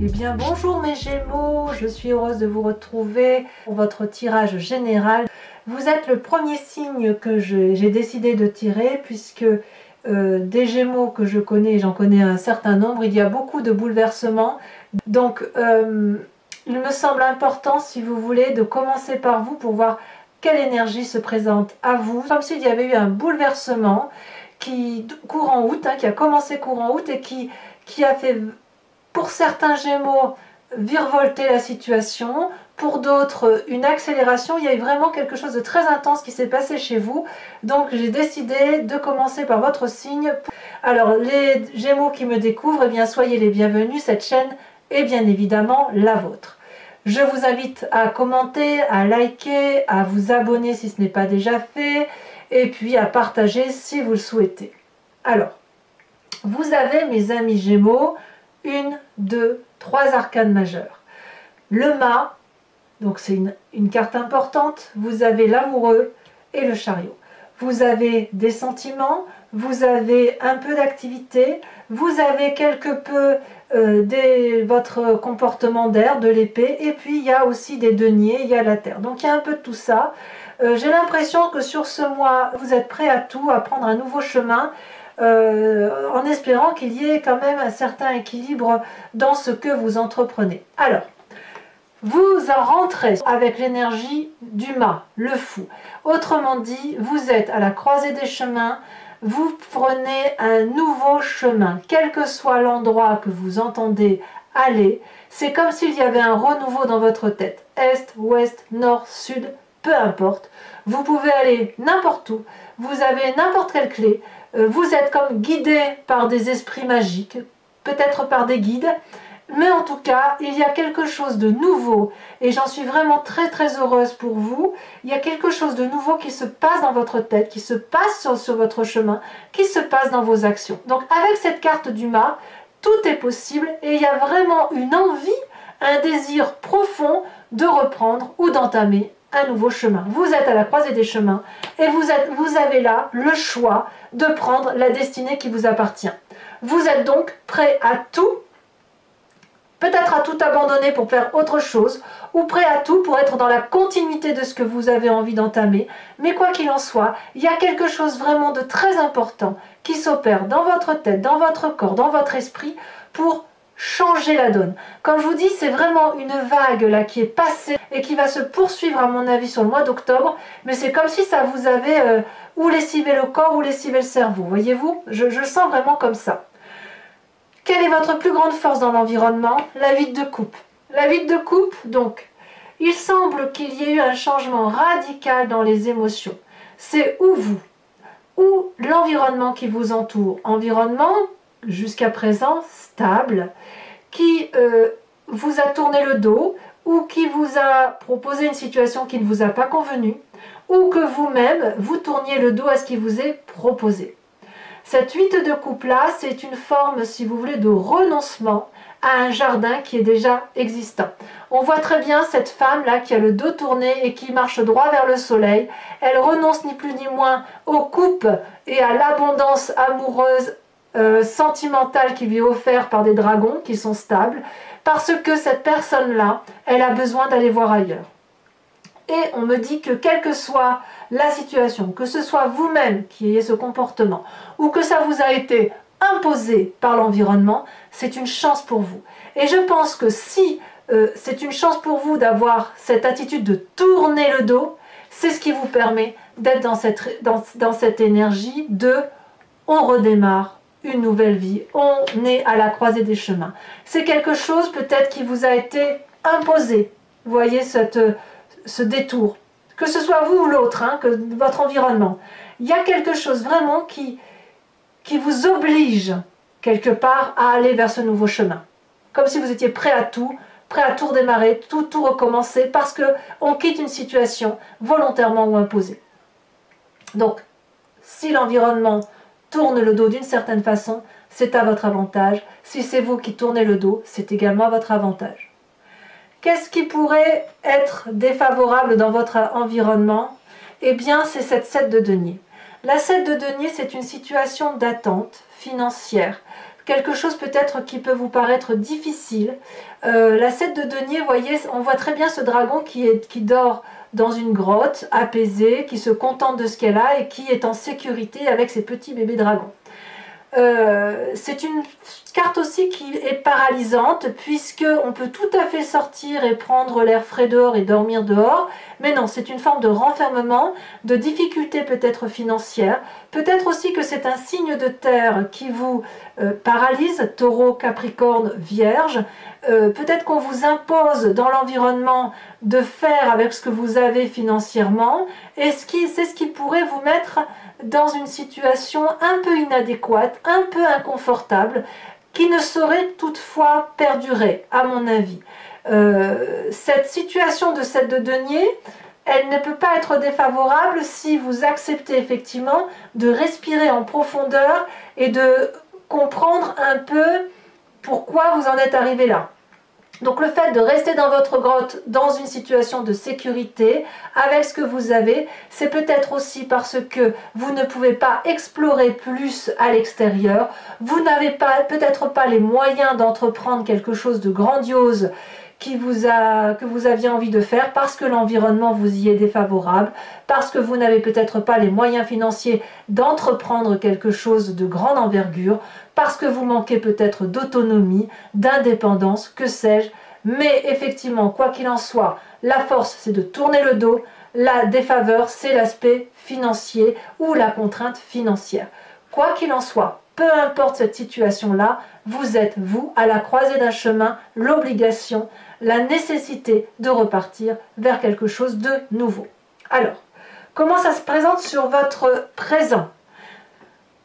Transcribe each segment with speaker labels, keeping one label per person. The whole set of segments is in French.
Speaker 1: Eh bien bonjour mes Gémeaux, je suis heureuse de vous retrouver pour votre tirage général. Vous êtes le premier signe que j'ai décidé de tirer puisque des Gémeaux que je connais, j'en connais un certain nombre, il y a beaucoup de bouleversements. Donc il me semble important, si vous voulez, de commencer par vous pour voir quelle énergie se présente à vous. Comme s'il y avait eu un bouleversement courant août, qui a commencé courant août et qui a fait, pour certains Gémeaux, virevolter la situation, pour d'autres une accélération. Il y a eu vraiment quelque chose de très intense qui s'est passé chez vous, donc j'ai décidé de commencer par votre signe. Alors les Gémeaux qui me découvrent, eh bien soyez les bienvenus, cette chaîne est bien évidemment la vôtre. Je vous invite à commenter, à liker, à vous abonner si ce n'est pas déjà fait, et puis à partager si vous le souhaitez. Alors, vous avez mes amis Gémeaux, 1, 2, 3 arcanes majeures. Le mât, donc c'est une carte importante, vous avez l'amoureux et le chariot. Vous avez des sentiments, vous avez un peu d'activité, vous avez quelque peu votre comportement d'air, de l'épée, et puis il y a aussi des deniers, il y a la terre. Donc il y a un peu de tout ça. J'ai l'impression que sur ce mois, vous êtes prêts à tout, à prendre un nouveau chemin, en espérant qu'il y ait quand même un certain équilibre dans ce que vous entreprenez. Alors, vous en rentrez avec l'énergie du mât, le fou. Autrement dit, vous êtes à la croisée des chemins, vous prenez un nouveau chemin, quel que soit l'endroit que vous entendez aller. C'est comme s'il y avait un renouveau dans votre tête, est, ouest, nord, sud, peu importe. Vous pouvez aller n'importe où, vous avez n'importe quelle clé, vous êtes comme guidé par des esprits magiques, peut-être par des guides, mais en tout cas, il y a quelque chose de nouveau, et j'en suis vraiment très très heureuse pour vous. Il y a quelque chose de nouveau qui se passe dans votre tête, qui se passe sur votre chemin, qui se passe dans vos actions. Donc avec cette carte du mât, tout est possible, et il y a vraiment une envie, un désir profond de reprendre ou d'entamer un nouveau chemin. Vous êtes à la croisée des chemins, et vous avez là le choix de prendre la destinée qui vous appartient. Vous êtes donc prêt à tout, peut-être à tout abandonner pour faire autre chose, ou prêt à tout pour être dans la continuité de ce que vous avez envie d'entamer. Mais quoi qu'il en soit, il y a quelque chose vraiment de très important qui s'opère dans votre tête, dans votre corps, dans votre esprit, pour changer la donne. Comme je vous dis, c'est vraiment une vague là qui est passée et qui va se poursuivre à mon avis sur le mois d'octobre, mais c'est comme si ça vous avait ou lessivé le corps ou lessivé le cerveau, voyez-vous, je le sens vraiment comme ça. Quelle est votre plus grande force dans l'environnement? La 8 de coupe. La 8 de coupe, donc, il semble qu'il y ait eu un changement radical dans les émotions. C'est ou l'environnement qui vous entoure. Environnement, jusqu'à présent, stable, qui vous a tourné le dos, ou qui vous a proposé une situation qui ne vous a pas convenu, ou que vous-même, vous tourniez le dos à ce qui vous est proposé. Cette 8 de coupe là, c'est une forme, si vous voulez, de renoncement à un jardin qui est déjà existant. On voit très bien cette femme là qui a le dos tourné et qui marche droit vers le soleil. Elle renonce ni plus ni moins aux coupes et à l'abondance amoureuse, sentimentale qui lui est offerte par des dragons qui sont stables, parce que cette personne là, elle a besoin d'aller voir ailleurs. Et on me dit que quelle que soit la situation, que ce soit vous-même qui ayez ce comportement, ou que ça vous a été imposé par l'environnement, c'est une chance pour vous. Et je pense que si c'est une chance pour vous d'avoir cette attitude de tourner le dos, c'est ce qui vous permet d'être dans cette énergie de « on redémarre une nouvelle vie, on est à la croisée des chemins ». C'est quelque chose peut-être qui vous a été imposé, vous voyez ce détour, que ce soit vous ou l'autre, que votre environnement. Il y a quelque chose vraiment qui vous oblige quelque part à aller vers ce nouveau chemin. Comme si vous étiez prêt à tout redémarrer, tout recommencer, parce qu'on quitte une situation volontairement ou imposée. Donc, si l'environnement tourne le dos d'une certaine façon, c'est à votre avantage. Si c'est vous qui tournez le dos, c'est également à votre avantage. Qu'est-ce qui pourrait être défavorable dans votre environnement? Eh bien, c'est cette 7 de denier. La 7 de denier, c'est une situation d'attente financière quelque chose peut-être qui peut vous paraître difficile. La 7 de denier, vous voyez, on voit très bien ce dragon qui dort dans une grotte, apaisé, qui se contente de ce qu'elle a et qui est en sécurité avec ses petits bébés dragons. C'est une carte aussi qui est paralysante, puisque on peut tout à fait sortir et prendre l'air frais dehors et dormir dehors, mais non, c'est une forme de renfermement, de difficulté peut-être financière, peut-être aussi que c'est un signe de terre qui vous paralyse, taureau, capricorne, vierge, peut-être qu'on vous impose dans l'environnement de faire avec ce que vous avez financièrement, et c'est ce qui pourrait vous mettre dans une situation un peu inadéquate, un peu inconfortable, qui ne saurait toutefois perdurer, à mon avis. Cette situation de 7 de denier, elle ne peut pas être défavorable si vous acceptez effectivement de respirer en profondeur et de comprendre un peu pourquoi vous en êtes arrivé là. Donc le fait de rester dans votre grotte, dans une situation de sécurité, avec ce que vous avez, c'est peut-être aussi parce que vous ne pouvez pas explorer plus à l'extérieur, vous n'avez peut-être pas les moyens d'entreprendre quelque chose de grandiose que vous aviez envie de faire, parce que l'environnement vous y est défavorable, parce que vous n'avez peut-être pas les moyens financiers d'entreprendre quelque chose de grande envergure, parce que vous manquez peut-être d'autonomie, d'indépendance, que sais-je. Mais effectivement, quoi qu'il en soit, la force, c'est de tourner le dos. La défaveur, c'est l'aspect financier ou la contrainte financière. Quoi qu'il en soit, peu importe cette situation-là, vous êtes, vous, à la croisée d'un chemin, l'obligation, la nécessité de repartir vers quelque chose de nouveau. Alors, comment ça se présente sur votre présent ?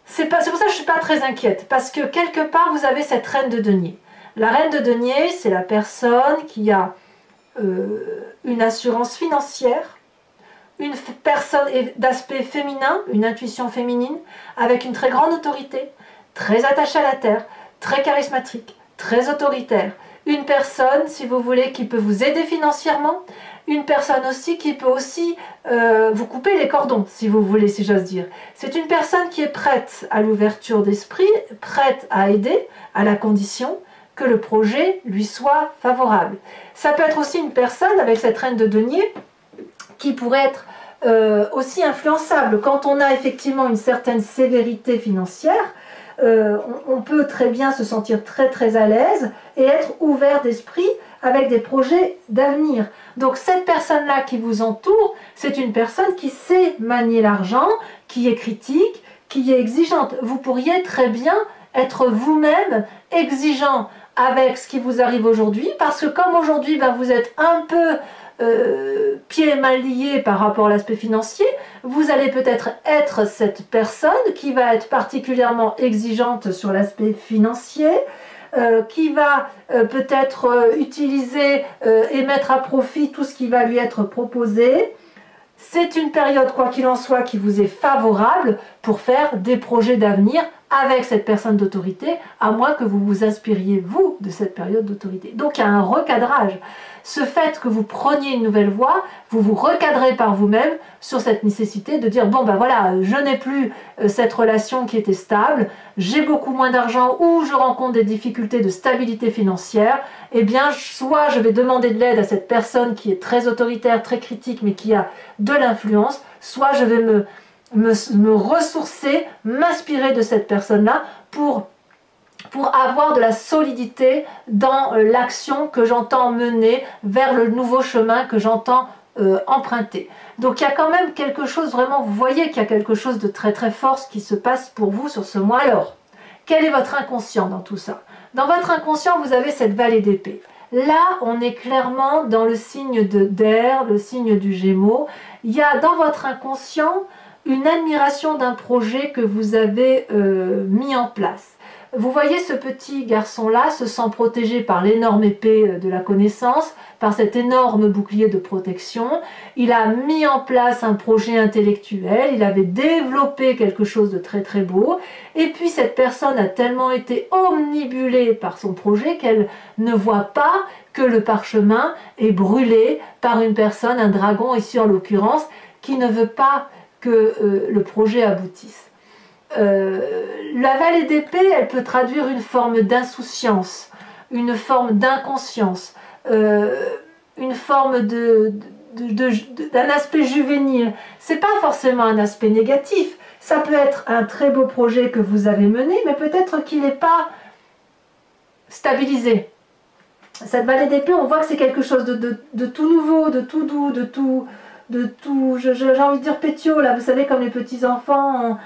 Speaker 1: C'est pour ça que je ne suis pas très inquiète, parce que quelque part, vous avez cette reine de denier. La reine de denier, c'est la personne qui a une assurance financière, une personne d'aspect féminin, une intuition féminine, avec une très grande autorité, très attachée à la terre, très charismatique, très autoritaire. Une personne, si vous voulez, qui peut vous aider financièrement, une personne aussi qui peut aussi vous couper les cordons, si vous voulez, si j'ose dire. C'est une personne qui est prête à l'ouverture d'esprit, prête à aider, à la condition que le projet lui soit favorable. Ça peut être aussi une personne, avec cette reine de denier, qui pourrait être aussi influençable. Quand on a effectivement une certaine sévérité financière, on peut très bien se sentir très très à l'aise et être ouvert d'esprit avec des projets d'avenir. Donc cette personne-là qui vous entoure, c'est une personne qui sait manier l'argent, qui est critique, qui est exigeante. Vous pourriez très bien être vous-même exigeant avec ce qui vous arrive aujourd'hui, parce que comme aujourd'hui vous êtes un peu pieds et mains liés par rapport à l'aspect financier, vous allez peut-être être cette personne qui va être particulièrement exigeante sur l'aspect financier, qui va peut-être utiliser et mettre à profit tout ce qui va lui être proposé. C'est une période, quoi qu'il en soit, qui vous est favorable pour faire des projets d'avenir avec cette personne d'autorité, à moins que vous vous inspiriez, vous, de cette période d'autorité. Donc il y a un recadrage. Ce fait que vous preniez une nouvelle voie, vous vous recadrez par vous-même sur cette nécessité de dire, bon ben voilà, je n'ai plus cette relation qui était stable, j'ai beaucoup moins d'argent ou je rencontre des difficultés de stabilité financière, eh bien soit je vais demander de l'aide à cette personne qui est très autoritaire, très critique, mais qui a de l'influence, soit je vais me ressourcer, m'inspirer de cette personne-là pour avoir de la solidité dans l'action que j'entends mener vers le nouveau chemin que j'entends emprunter. Donc il y a quand même quelque chose, vraiment, vous voyez qu'il y a quelque chose de très très fort qui se passe pour vous sur ce mois. Alors, quel est votre inconscient dans tout ça? Dans votre inconscient, vous avez cette vallée d'épée. Là, on est clairement dans le signe d'air, le signe du Gémeaux. Il y a dans votre inconscient une admiration d'un projet que vous avez mis en place. Vous voyez ce petit garçon-là se sent protégé par l'énorme épée de la connaissance, par cet énorme bouclier de protection. Il a mis en place un projet intellectuel, il avait développé quelque chose de très très beau, et puis cette personne a tellement été omnibulée par son projet qu'elle ne voit pas que le parchemin est brûlé par une personne, un dragon ici en l'occurrence, qui ne veut pas que le projet aboutisse. La vallée d'épée, elle peut traduire une forme d'insouciance, une forme d'inconscience, une forme d'un aspect juvénile. C'est pas forcément un aspect négatif. Ça peut être un très beau projet que vous avez mené, mais peut-être qu'il n'est pas stabilisé. Cette vallée d'épée, on voit que c'est quelque chose de tout nouveau, de tout doux, de tout, j'ai envie de dire pétio, là, vous savez, comme les petits enfants,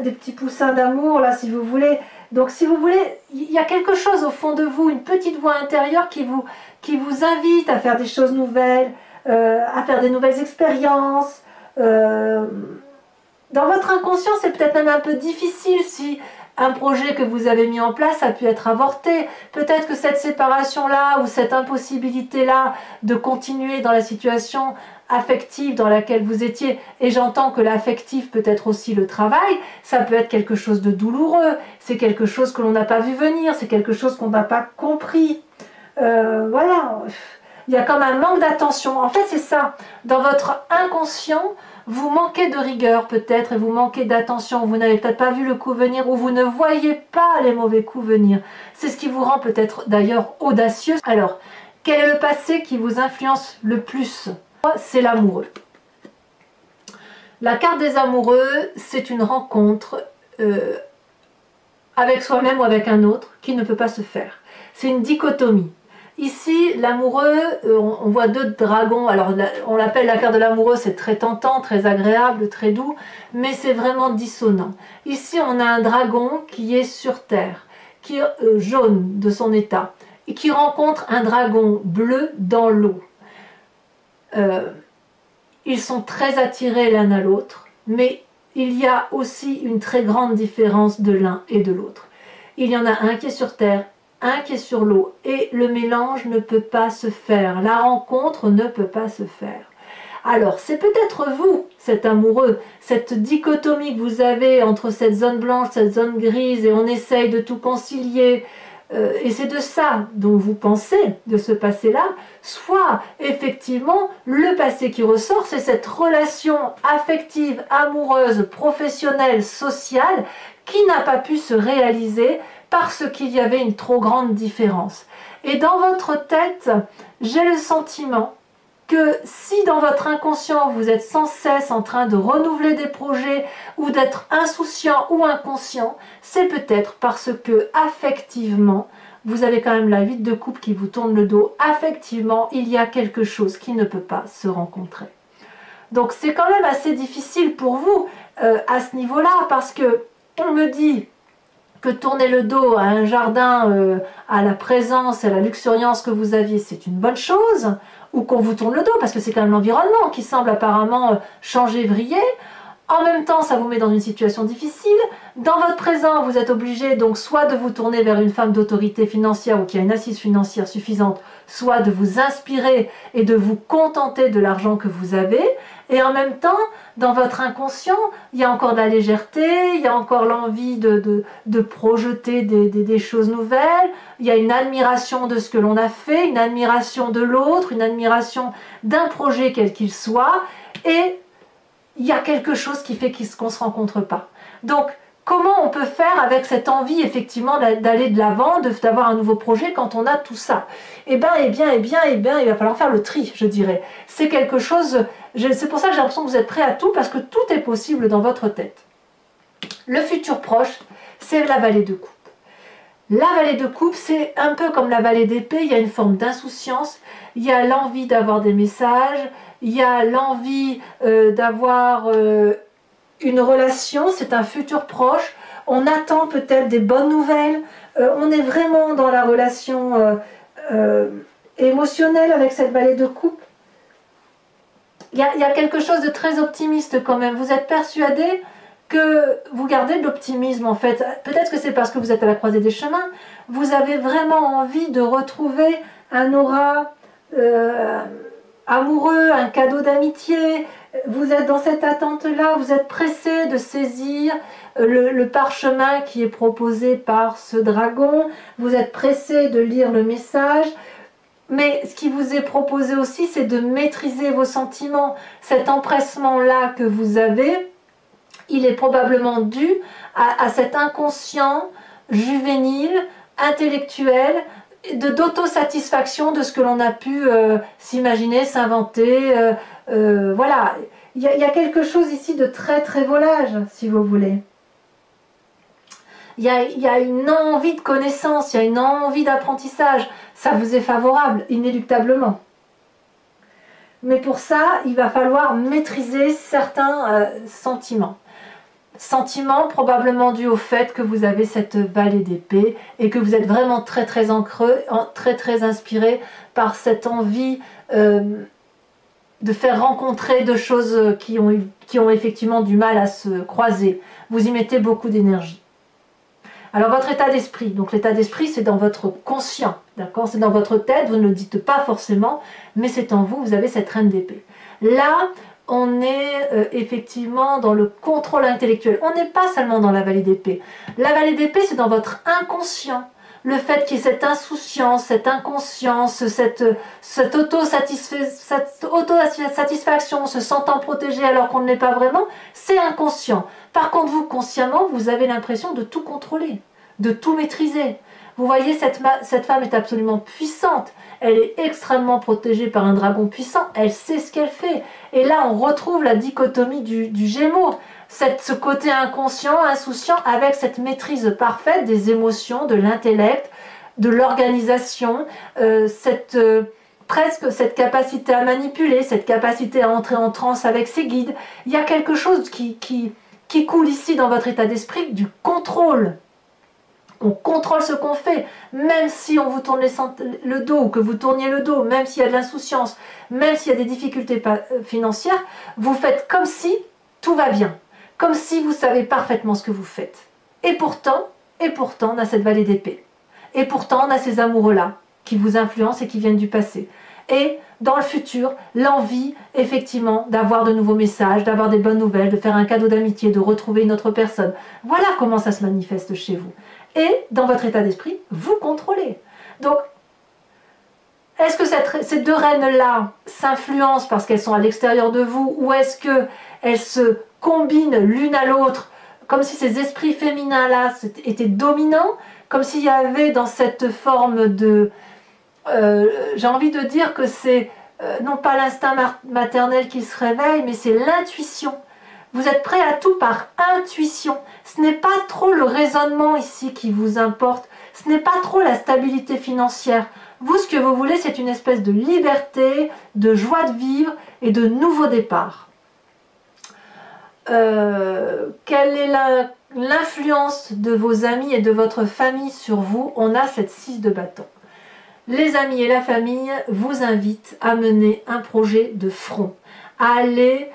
Speaker 1: des petits poussins d'amour, là, si vous voulez. Donc, si vous voulez, il y a quelque chose au fond de vous, une petite voix intérieure qui vous invite à faire des choses nouvelles, à faire des nouvelles expériences. Dans votre inconscient, c'est peut-être même un peu difficile si un projet que vous avez mis en place a pu être avorté. Peut-être que cette séparation-là ou cette impossibilité-là de continuer dans la situation affective dans laquelle vous étiez, et j'entends que l'affectif peut être aussi le travail, ça peut être quelque chose de douloureux, c'est quelque chose que l'on n'a pas vu venir, c'est quelque chose qu'on n'a pas compris. Voilà, il y a comme un manque d'attention. En fait, c'est ça. Dans votre inconscient, vous manquez de rigueur peut-être et vous manquez d'attention. Vous n'avez peut-être pas vu le coup venir ou vous ne voyez pas les mauvais coups venir. C'est ce qui vous rend peut-être d'ailleurs audacieux. Alors, quel est le passé qui vous influence le plus? C'est l'amoureux. La carte des amoureux, c'est une rencontre avec soi-même ou avec un autre qui ne peut pas se faire. C'est une dichotomie. Ici, l'amoureux, on voit deux dragons. Alors, on l'appelle la carte de l'amoureux, c'est très tentant, très agréable, très doux, mais c'est vraiment dissonant. Ici, on a un dragon qui est sur terre, qui est jaune de son état, et qui rencontre un dragon bleu dans l'eau. Ils sont très attirés l'un à l'autre, mais il y a aussi une très grande différence de l'un et de l'autre. Il y en a un qui est sur terre, un qui est sur l'eau, et le mélange ne peut pas se faire, la rencontre ne peut pas se faire. Alors, c'est peut-être vous, cet amoureux, cette dichotomie que vous avez entre cette zone blanche, cette zone grise, et on essaye de tout concilier, et c'est de ça dont vous pensez, de ce passé-là, soit effectivement le passé qui ressort, c'est cette relation affective, amoureuse, professionnelle, sociale, qui n'a pas pu se réaliser parce qu'il y avait une trop grande différence. Et dans votre tête, j'ai le sentiment que si dans votre inconscient vous êtes sans cesse en train de renouveler des projets ou d'être insouciant ou inconscient, c'est peut-être parce que affectivement, vous avez quand même la 8 de coupe qui vous tourne le dos. Affectivement, il y a quelque chose qui ne peut pas se rencontrer. Donc c'est quand même assez difficile pour vous à ce niveau-là, parce que on me dit que tourner le dos à un jardin, à la présence et à la luxuriance que vous aviez, c'est une bonne chose, ou qu'on vous tourne le dos, parce que c'est quand même l'environnement qui semble apparemment changer, vriller. En même temps, ça vous met dans une situation difficile. Dans votre présent, vous êtes obligé donc soit de vous tourner vers une femme d'autorité financière ou qui a une assise financière suffisante, soit de vous inspirer et de vous contenter de l'argent que vous avez. Et en même temps, dans votre inconscient, il y a encore de la légèreté, il y a encore l'envie de projeter des choses nouvelles, il y a une admiration de ce que l'on a fait, une admiration de l'autre, une admiration d'un projet quel qu'il soit, et il y a quelque chose qui fait qu'on ne se rencontre pas. Donc, comment on peut faire avec cette envie, effectivement, d'aller de l'avant, d'avoir un nouveau projet quand on a tout ça? Eh bien, il va falloir faire le tri, je dirais. C'est quelque chose, c'est pour ça que j'ai l'impression que vous êtes prêts à tout, parce que tout est possible dans votre tête. Le futur proche, c'est la vallée de coupe. La vallée de coupe, c'est un peu comme la vallée d'épée, il y a une forme d'insouciance, il y a l'envie d'avoir des messages, il y a l'envie d'avoir une relation, c'est un futur proche, on attend peut-être des bonnes nouvelles, on est vraiment dans la relation émotionnelle avec cette vallée de coupe. Il y a quelque chose de très optimiste quand même, vous êtes persuadé que vous gardez de l'optimisme en fait. Peut-être que c'est parce que vous êtes à la croisée des chemins, vous avez vraiment envie de retrouver un aura amoureux, un cadeau d'amitié, vous êtes dans cette attente-là, vous êtes pressé de saisir le parchemin qui est proposé par ce dragon, vous êtes pressé de lire le message, mais ce qui vous est proposé aussi, c'est de maîtriser vos sentiments. Cet empressement-là que vous avez, il est probablement dû à cet inconscient juvénile, intellectuel, d'autosatisfaction de ce que l'on a pu s'imaginer, s'inventer. Voilà, il y a quelque chose ici de très très volage, si vous voulez. Il y a une envie de connaissance, il y a une envie d'apprentissage. Ça vous est favorable, inéluctablement. Mais pour ça, il va falloir maîtriser certains sentiments. Sentiments probablement dus au fait que vous avez cette vallée d'épée et que vous êtes vraiment très très ancré, très inspiré par cette envie de faire rencontrer deux choses qui ont effectivement du mal à se croiser. Vous y mettez beaucoup d'énergie. Alors votre état d'esprit, donc l'état d'esprit c'est dans votre conscient, d'accord? C'est dans votre tête, vous ne le dites pas forcément, mais c'est en vous, vous avez cette reine d'épée. Là, on est effectivement dans le contrôle intellectuel. On n'est pas seulement dans la vallée d'épée. La vallée d'épée, c'est dans votre inconscient. Le fait qu'il y ait cette insouciance, cette inconscience, cette autosatisfaction, se sentant protégé alors qu'on ne l'est pas vraiment, c'est inconscient. Par contre, vous, consciemment, vous avez l'impression de tout contrôler, de tout maîtriser. Vous voyez, cette femme est absolument puissante. Elle est extrêmement protégée par un dragon puissant. Elle sait ce qu'elle fait. Et là, on retrouve la dichotomie du Gémeaux. Ce côté inconscient, insouciant, avec cette maîtrise parfaite des émotions, de l'intellect, de l'organisation, presque cette capacité à manipuler, cette capacité à entrer en transe avec ses guides. Il y a quelque chose qui coule ici dans votre état d'esprit, du contrôle. On contrôle ce qu'on fait, même si on vous tourne le dos, ou que vous tourniez le dos, même s'il y a de l'insouciance, même s'il y a des difficultés financières, vous faites comme si tout va bien, comme si vous savez parfaitement ce que vous faites. Et pourtant, on a cette vallée d'épée. Et pourtant, on a ces amoureux-là qui vous influencent et qui viennent du passé. Et dans le futur, l'envie, effectivement, d'avoir de nouveaux messages, d'avoir des bonnes nouvelles, de faire un cadeau d'amitié, de retrouver une autre personne. Voilà comment ça se manifeste chez vous. Et dans votre état d'esprit, vous contrôlez. Donc, est-ce que ces deux reines-là s'influencent parce qu'elles sont à l'extérieur de vous, ou est-ce qu'elles se combinent l'une à l'autre, comme si ces esprits féminins-là étaient dominants, comme s'il y avait dans cette forme de... j'ai envie de dire que c'est non pas l'instinct maternel qui se réveille, mais c'est l'intuition. Vous êtes prêt à tout par intuition. Ce n'est pas trop le raisonnement ici qui vous importe. Ce n'est pas trop la stabilité financière. Vous, ce que vous voulez, c'est une espèce de liberté, de joie de vivre et de nouveau départ. Quelle est l'influence de vos amis et de votre famille sur vous? On a cette 6 de bâton. Les amis et la famille vous invitent à mener un projet de front, à aller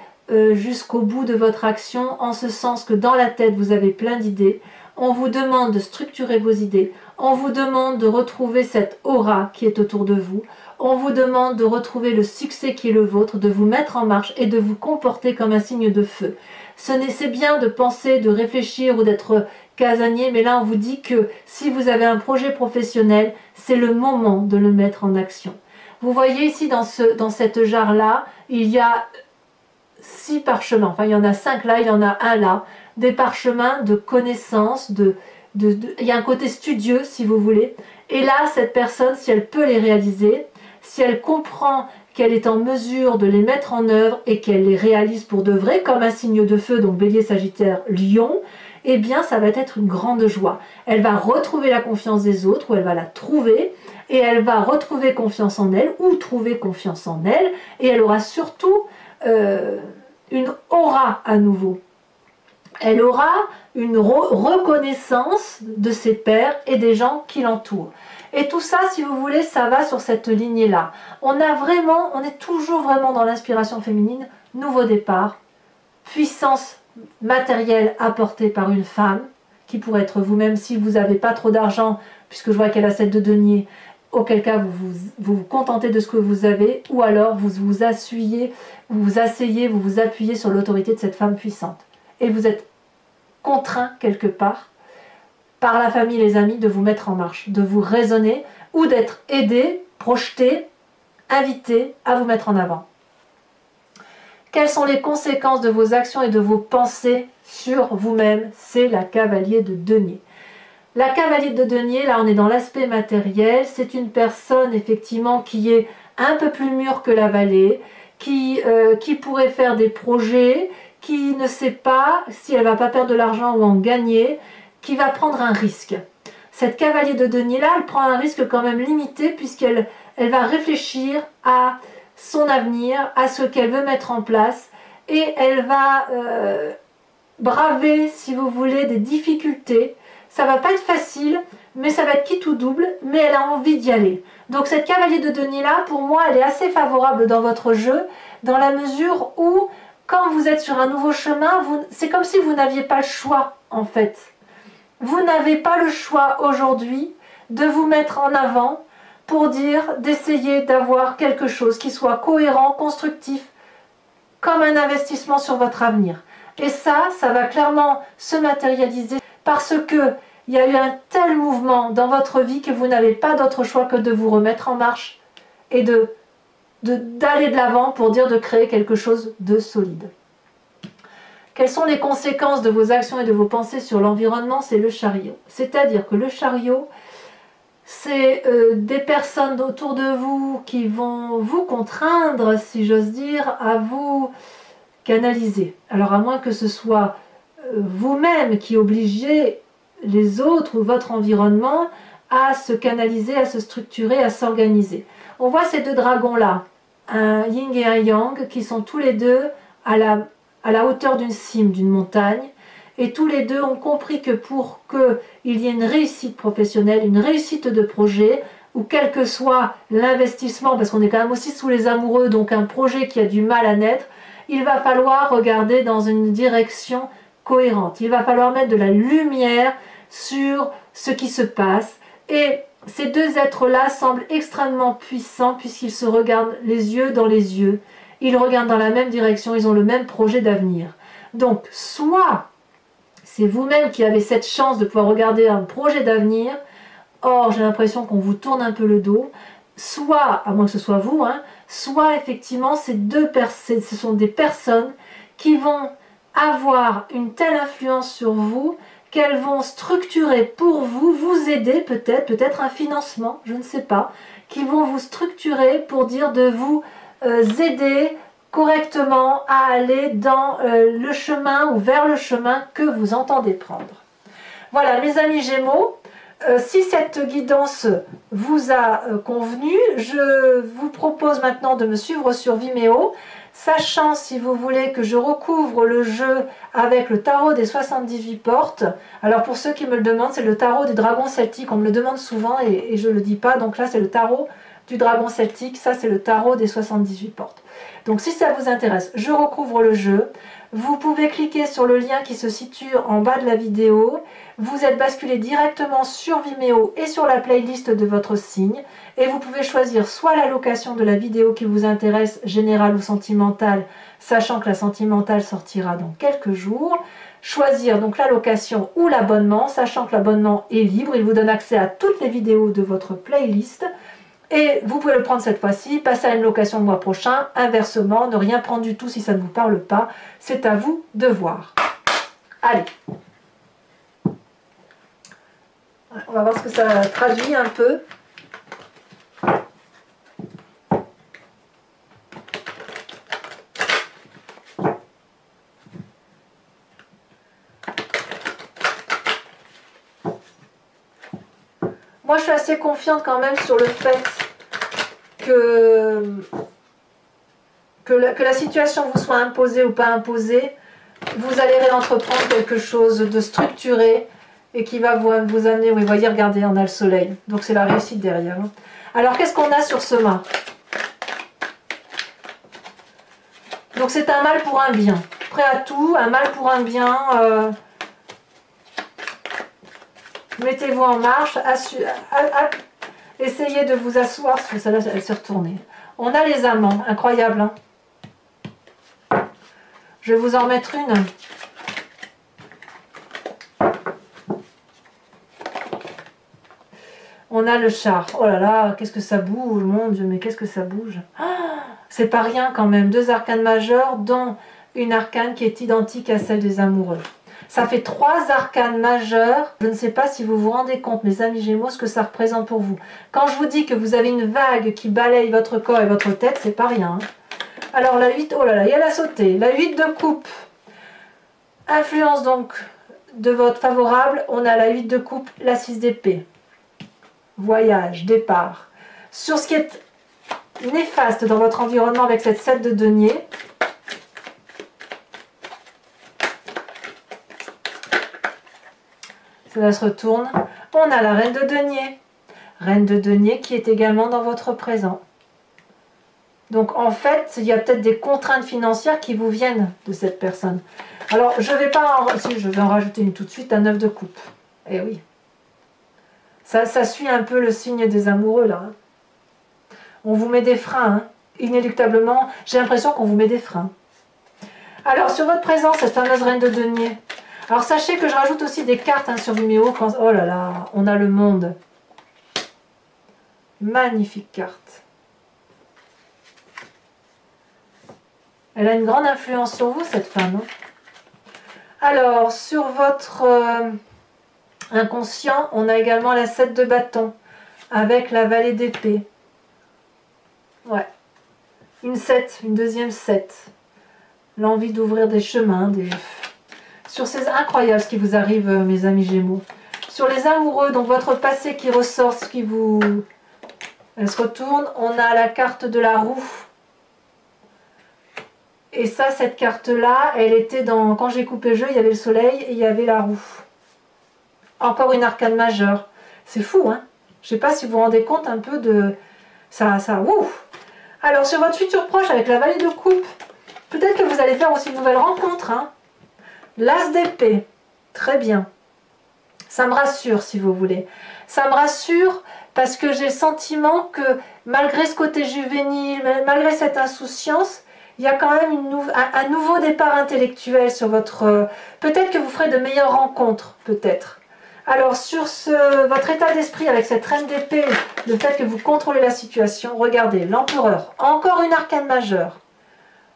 Speaker 1: jusqu'au bout de votre action, en ce sens que dans la tête vous avez plein d'idées. On vous demande de structurer vos idées, on vous demande de retrouver cette aura qui est autour de vous, on vous demande de retrouver le succès qui est le vôtre, de vous mettre en marche et de vous comporter comme un signe de feu. C'est bien de penser, de réfléchir ou d'être casanier, mais là on vous dit que si vous avez un projet professionnel, c'est le moment de le mettre en action. Vous voyez ici dans cette jarre-là, il y a 6 parchemins, enfin il y en a 5 là, il y en a un là, des parchemins de connaissances, il y a un côté studieux si vous voulez, et là cette personne, si elle peut les réaliser, si elle comprend qu'elle est en mesure de les mettre en œuvre et qu'elle les réalise pour de vrai, comme un signe de feu, donc Bélier, Sagittaire, Lion, eh bien ça va être une grande joie. Elle va retrouver la confiance des autres, ou elle va la trouver, et elle va retrouver confiance en elle, ou trouver confiance en elle, et elle aura surtout une aura à nouveau. Elle aura une reconnaissance de ses pairs et des gens qui l'entourent. Et tout ça, si vous voulez, ça va sur cette lignée-là. On est toujours vraiment dans l'inspiration féminine, nouveau départ, puissance matérielle apportée par une femme, qui pourrait être vous-même si vous n'avez pas trop d'argent, puisque je vois qu'elle a 7 de denier, auquel cas vous vous contentez de ce que vous avez, ou alors vous vous asseyez, vous vous appuyez sur l'autorité de cette femme puissante. Et vous êtes contraint quelque part par la famille et les amis de vous mettre en marche, de vous raisonner ou d'être aidé, projeté, invité à vous mettre en avant. Quelles sont les conséquences de vos actions et de vos pensées sur vous-même? C'est la cavalier de denier. La cavalier de denier, là on est dans l'aspect matériel, c'est une personne effectivement qui est un peu plus mûre que la vallée, qui pourrait faire des projets, qui ne sait pas si elle va pas perdre de l'argent ou en gagner, qui va prendre un risque. Cette cavalier de denier là, elle prend un risque quand même limité puisqu'elle va réfléchir à son avenir, à ce qu'elle veut mettre en place et elle va braver, si vous voulez, des difficultés. Ça va pas être facile, mais ça va être quitte ou double, mais elle a envie d'y aller. Donc cette cavalier de denier là, pour moi, elle est assez favorable dans votre jeu, dans la mesure où, quand vous êtes sur un nouveau chemin, c'est comme si vous n'aviez pas le choix, en fait. Vous n'avez pas le choix aujourd'hui de vous mettre en avant pour dire, d'essayer d'avoir quelque chose qui soit cohérent, constructif, comme un investissement sur votre avenir. Et ça va clairement se matérialiser parce que il y a eu un tel mouvement dans votre vie que vous n'avez pas d'autre choix que de vous remettre en marche et d'aller de l'avant pour dire de créer quelque chose de solide. Quelles sont les conséquences de vos actions et de vos pensées sur l'environnement? C'est le chariot. C'est-à-dire que le chariot, c'est des personnes autour de vous qui vont vous contraindre, si j'ose dire, à vous canaliser. Alors à moins que ce soit vous-même qui obligez les autres ou votre environnement à se canaliser, à se structurer, à s'organiser. On voit ces deux dragons-là, un yin et un yang, qui sont tous les deux à la hauteur d'une cime, d'une montagne, et tous les deux ont compris que pour qu'il y ait une réussite professionnelle, une réussite de projet, ou quel que soit l'investissement, parce qu'on est quand même aussi sous les amoureux, donc un projet qui a du mal à naître, il va falloir regarder dans une direction cohérente. Il va falloir mettre de la lumière sur ce qui se passe. Et ces deux êtres-là semblent extrêmement puissants puisqu'ils se regardent les yeux dans les yeux. Ils regardent dans la même direction, ils ont le même projet d'avenir. Donc, soit c'est vous-même qui avez cette chance de pouvoir regarder un projet d'avenir, or j'ai l'impression qu'on vous tourne un peu le dos, soit, à moins que ce soit vous, soit effectivement ce sont des personnes qui vont avoir une telle influence sur vous qu'elles vont structurer pour vous, vous aider peut-être un financement, je ne sais pas, qui vont vous structurer pour dire de vous aider correctement à aller dans le chemin ou vers le chemin que vous entendez prendre. Voilà mes amis Gémeaux, si cette guidance vous a convenu, je vous propose maintenant de me suivre sur Vimeo, sachant si vous voulez que je recouvre le jeu avec le tarot des 78 portes. Alors pour ceux qui me le demandent, c'est le tarot du dragon celtique, on me le demande souvent et je ne le dis pas, donc là c'est le tarot du dragon celtique, ça c'est le tarot des 78 portes. Donc si ça vous intéresse, je recouvre le jeu. Vous pouvez cliquer sur le lien qui se situe en bas de la vidéo. Vous êtes basculé directement sur Vimeo et sur la playlist de votre signe. Et vous pouvez choisir soit la location de la vidéo qui vous intéresse, générale ou sentimentale, sachant que la sentimentale sortira dans quelques jours. Choisir donc la location ou l'abonnement, sachant que l'abonnement est libre. Il vous donne accès à toutes les vidéos de votre playlist. Et vous pouvez le prendre cette fois-ci, passer à une location le mois prochain, inversement, ne rien prendre du tout si ça ne vous parle pas, c'est à vous de voir. Allez, on va voir ce que ça traduit un peu. Moi, je suis assez confiante quand même sur le fait que la situation vous soit imposée ou pas imposée, vous allez entreprendre quelque chose de structuré et qui va vous amener, oui, voyez, regardez, on a le soleil, donc c'est la réussite derrière. Alors, qu'est-ce qu'on a sur ce mât? Donc, c'est un mal pour un bien. Prêt à tout, un mal pour un bien. Mettez-vous en marche, essayez de vous asseoir, parce que celle-là, elle s'est retournée. On a les amants, incroyable. Hein, je vais vous en mettre une. On a le char. Oh là là, qu'est-ce que ça bouge, mon Dieu, mais qu'est-ce que ça bouge. C'est pas rien quand même. 2 arcanes majeures, dont une arcane qui est identique à celle des amoureux. Ça fait 3 arcanes majeures. Je ne sais pas si vous vous rendez compte, mes amis Gémeaux, ce que ça représente pour vous. Quand je vous dis que vous avez une vague qui balaye votre corps et votre tête, c'est pas rien. Alors la 8, oh là là, elle a sauté. La 8 de coupe. Influence donc de votre favorable. On a la 8 de coupe, la 6 d'épée. Voyage, départ. Sur ce qui est néfaste dans votre environnement avec cette 7 de denier, cela se retourne. On a la reine de denier. Reine de denier qui est également dans votre présent. Donc en fait, il y a peut-être des contraintes financières qui vous viennent de cette personne. Alors je vais pas si je vais en rajouter une tout de suite, un 9 de coupe. Eh oui. Ça suit un peu le signe des amoureux là. On vous met des freins, hein. Inéluctablement, j'ai l'impression qu'on vous met des freins. Alors sur votre présent, cette fameuse reine de denier. Alors sachez que je rajoute aussi des cartes hein, sur Vimeo. Quand... Oh là là, on a le monde. Magnifique carte. Elle a une grande influence sur vous, cette femme. Hein. Alors, sur votre inconscient, on a également la 7 de bâton, avec la vallée d'épée. Ouais. Une 7, une deuxième 7. L'envie d'ouvrir des chemins. Sur ces incroyables ce qui vous arrive, mes amis Gémeaux. Sur les amoureux, donc votre passé qui ressort, ce qui vous... Elle se retourne, on a la carte de la roue. Et ça, cette carte-là, elle était dans... Quand j'ai coupé le jeu, il y avait le soleil et il y avait la roue. Encore une arcane majeure. C'est fou, hein? Je ne sais pas si vous vous rendez compte un peu de... Ouf. Alors, sur votre futur proche, avec la vallée de coupe, peut-être que vous allez faire aussi une nouvelle rencontre, hein? L'as d'épée. Très bien. Ça me rassure, si vous voulez. Ça me rassure parce que j'ai le sentiment que, malgré ce côté juvénile, malgré cette insouciance, il y a quand même un nouveau départ intellectuel sur votre... peut-être que vous ferez de meilleures rencontres, peut-être. Alors, sur votre état d'esprit avec cette reine d'épée, le fait que vous contrôlez la situation, regardez, l'empereur, encore une arcane majeure.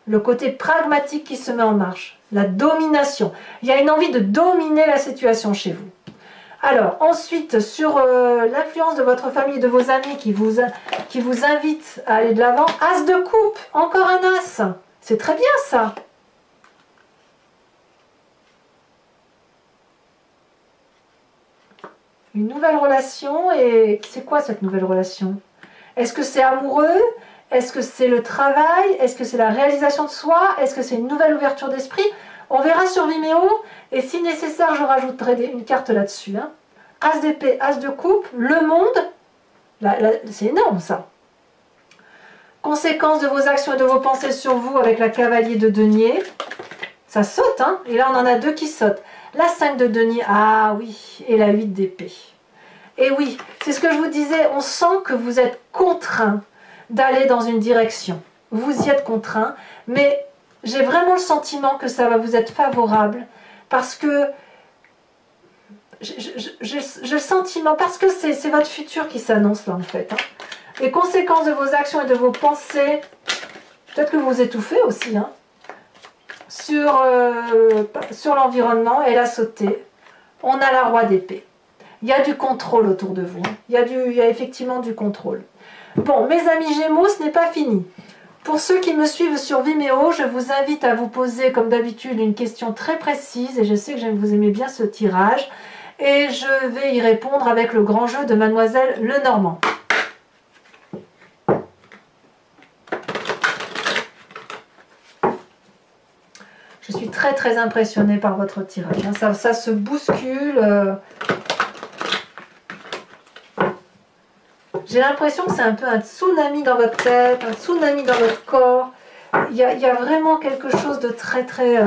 Speaker 1: Le côté pragmatique qui se met en marche, la domination. Il y a une envie de dominer la situation chez vous. Alors, ensuite, sur l'influence de votre famille, de vos amis qui vous invitent à aller de l'avant, as de coupe, encore un as. C'est très bien ça. Une nouvelle relation, et c'est quoi cette nouvelle relation? Est-ce que c'est amoureux? Est-ce que c'est le travail? Est-ce que c'est la réalisation de soi? Est-ce que c'est une nouvelle ouverture d'esprit? On verra sur Vimeo, et si nécessaire, je rajouterai une carte là-dessus. Hein. As d'épée, as de coupe, le monde, c'est énorme ça. Conséquence de vos actions et de vos pensées sur vous avec la cavalier de denier. Ça saute, hein? Et là on en a 2 qui sautent. La 5 de denier, ah oui, et la 8 d'épée. Et oui, c'est ce que je vous disais, on sent que vous êtes contraint d'aller dans une direction. Vous y êtes contraint, mais j'ai vraiment le sentiment que ça va vous être favorable parce que j'ai le sentiment, parce que c'est votre futur qui s'annonce là en fait. Hein. Les conséquences de vos actions et de vos pensées, peut-être que vous étouffez aussi, hein, sur l'environnement, elle a sauté. On a la roi d'épée. Il y a du contrôle autour de vous. Hein. Il y a effectivement du contrôle. Bon, mes amis Gémeaux, ce n'est pas fini. Pour ceux qui me suivent sur Vimeo, je vous invite à vous poser, comme d'habitude, une question très précise. Et je sais que vous aimez bien ce tirage. Et je vais y répondre avec le grand jeu de Mademoiselle Lenormand. Je suis très très impressionnée par votre tirage. Hein. Ça se bouscule. J'ai l'impression que c'est un peu un tsunami dans votre tête, un tsunami dans votre corps. Il y a vraiment quelque chose de très très...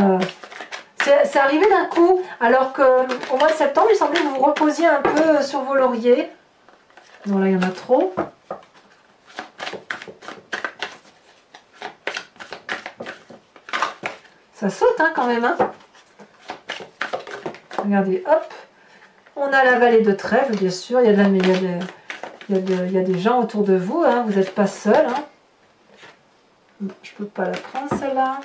Speaker 1: C'est arrivé d'un coup, alors qu'au mois de septembre, il semblait que vous vous reposiez un peu sur vos lauriers. Bon là, il y en a trop. Ça saute hein, quand même. Hein. Regardez, hop. On a la vallée de trèfle, bien sûr. Il y a de la... Il y a des gens autour de vous, hein, vous n'êtes pas seul. Hein. Je ne peux pas la prendre celle-là.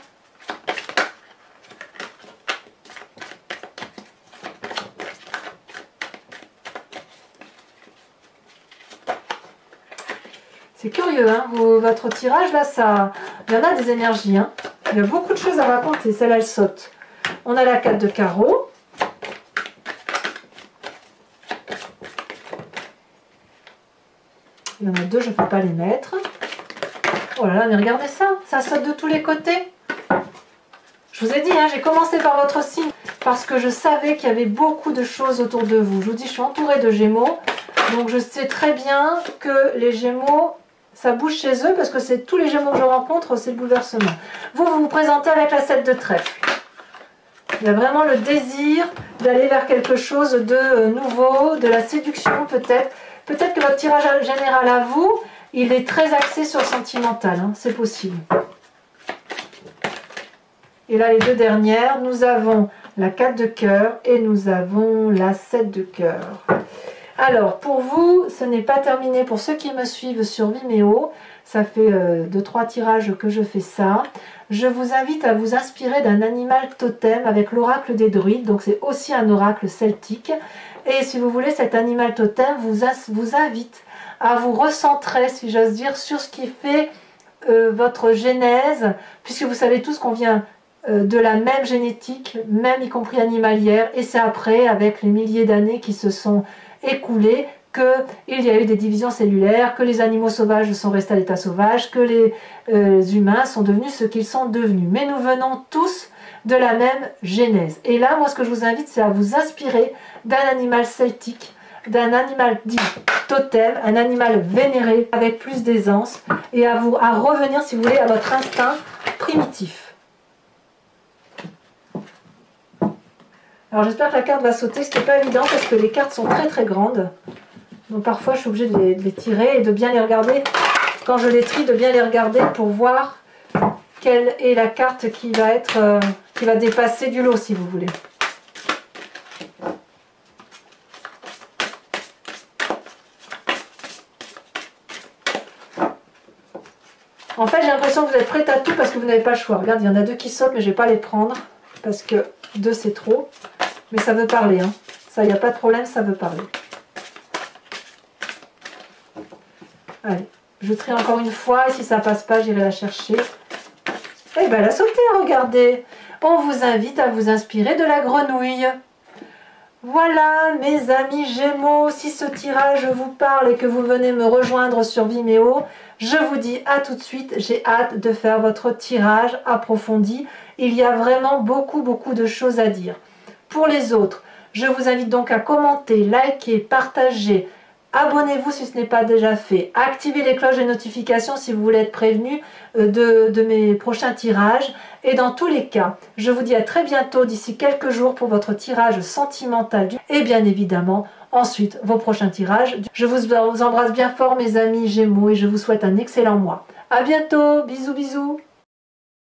Speaker 1: C'est curieux, hein, votre tirage là, il y en a des énergies. Hein. Il y a beaucoup de choses à raconter, celle-là elle saute. On a la 4 de carreau. Il y en a deux, je ne peux pas les mettre. Oh là là, mais regardez ça, ça saute de tous les côtés. Je vous ai dit, hein, j'ai commencé par votre signe parce que je savais qu'il y avait beaucoup de choses autour de vous. Je vous dis, je suis entourée de Gémeaux, donc je sais très bien que les Gémeaux, ça bouge chez eux parce que c'est tous les Gémeaux que je rencontre, c'est le bouleversement. Vous vous présentez avec la 7 de trèfle. Il y a vraiment le désir d'aller vers quelque chose de nouveau, de la séduction peut-être. Peut-être que votre tirage général à vous, il est très axé sur le sentimental, hein, c'est possible. Et là, les deux dernières, nous avons la 4 de cœur et nous avons la 7 de cœur. Alors, pour vous, ce n'est pas terminé. Pour ceux qui me suivent sur Vimeo, ça fait 2-3 tirages que je fais ça. Je vous invite à vous inspirer d'un animal totem avec l'oracle des druides. Donc, c'est aussi un oracle celtique. Et si vous voulez, cet animal totem vous invite à vous recentrer, si j'ose dire, sur ce qui fait votre genèse, puisque vous savez tous qu'on vient de la même génétique, même y compris animalière, et c'est après, avec les milliers d'années qui se sont écoulées, qu'il y a eu des divisions cellulaires, que les animaux sauvages sont restés à l'état sauvage, que les humains sont devenus ce qu'ils sont devenus. Mais nous venons tous de la même genèse. Et là, moi, ce que je vous invite, c'est à vous inspirer d'un animal celtique, d'un animal dit totem, un animal vénéré avec plus d'aisance, et à revenir, si vous voulez, à votre instinct primitif. Alors j'espère que la carte va sauter, ce n'est pas évident parce que les cartes sont très très grandes. Donc parfois je suis obligée de les tirer et de bien les regarder. Quand je les trie, de bien les regarder pour voir quelle est la carte qui va dépasser du lot, si vous voulez. En fait, j'ai l'impression que vous êtes prête à tout parce que vous n'avez pas le choix. Regarde, il y en a deux qui sautent, mais je ne vais pas les prendre parce que deux c'est trop. Mais ça veut parler, hein. Ça, il n'y a pas de problème, ça veut parler. Allez, je trie encore une fois et si ça passe pas, j'irai la chercher. Eh bien, elle a sauté, regardez. On vous invite à vous inspirer de la grenouille. Voilà, mes amis Gémeaux, si ce tirage vous parle et que vous venez me rejoindre sur Vimeo, je vous dis à tout de suite, j'ai hâte de faire votre tirage approfondi. Il y a vraiment beaucoup de choses à dire. Pour les autres, je vous invite donc à commenter, liker, partager, abonnez-vous si ce n'est pas déjà fait, activez les cloches de notifications si vous voulez être prévenu de mes prochains tirages. Et dans tous les cas, je vous dis à très bientôt d'ici quelques jours pour votre tirage sentimental et bien évidemment ensuite vos prochains tirages. Je vous embrasse bien fort mes amis Gémeaux et je vous souhaite un excellent mois. À bientôt, bisous bisous.